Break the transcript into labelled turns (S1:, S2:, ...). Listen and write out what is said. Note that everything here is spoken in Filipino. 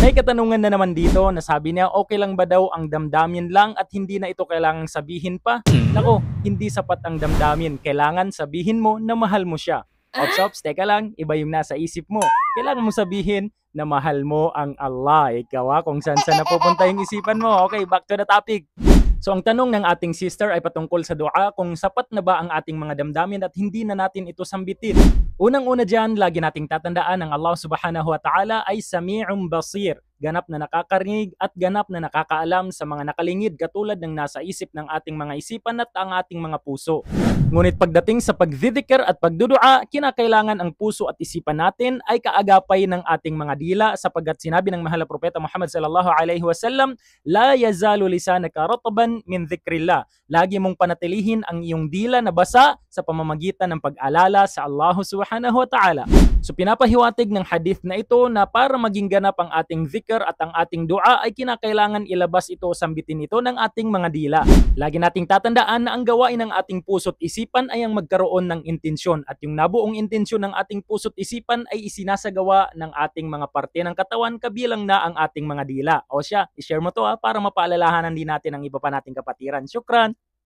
S1: May katanungan na naman dito na sabi niya okay lang ba daw ang damdamin lang at hindi na ito kailangang sabihin pa? Nako, hindi sapat ang damdamin. Kailangan sabihin mo na mahal mo siya. Ops, teka lang, iba yung nasa isip mo. Kailangan mo sabihin na mahal mo ang Allah. Ikaw kung saan napupunta yung isipan mo. Okay, back to the topic. So ang tanong ng ating sister ay patungkol sa dua kung sapat na ba ang ating mga damdamin at hindi na natin ito sambitin. Unang-una dyan, lagi nating tatandaan ng Allah subhanahu wa ta'ala ay sami'un basir. Ganap na nakakarinig at ganap na nakakaalam sa mga nakalingid katulad ng nasa isip ng ating mga isipan at ang ating mga puso. Ngunit pagdating sa pagdidikir at pagdudua, kinakailangan ang puso at isipan natin ay kaagapay ng ating mga dila sapagkat sinabi ng mahal na propeta Muhammad sallallahu alaihi wasallam, la yazalu lisanaka ratban min dhikrillah. Lagi mong panatilihin ang iyong dila na basa sa pamamagitan ng pag-alala sa Allah subhanahu wa ta'ala. So pinapahiwatig ng hadith na ito na para maging ganap ang ating dhikr at ang ating dua ay kinakailangan ilabas ito, sambitin ito ng ating mga dila. Lagi nating tatandaan na ang gawain ng ating puso't isipan ay ang magkaroon ng intensyon at yung nabuong intensyon ng ating puso't isipan ay isinasagawa ng ating mga parte ng katawan kabilang na ang ating mga dila. O siya, i-share mo to para mapaalalahanan din natin ang iba pa nating kapatiran. Syukran!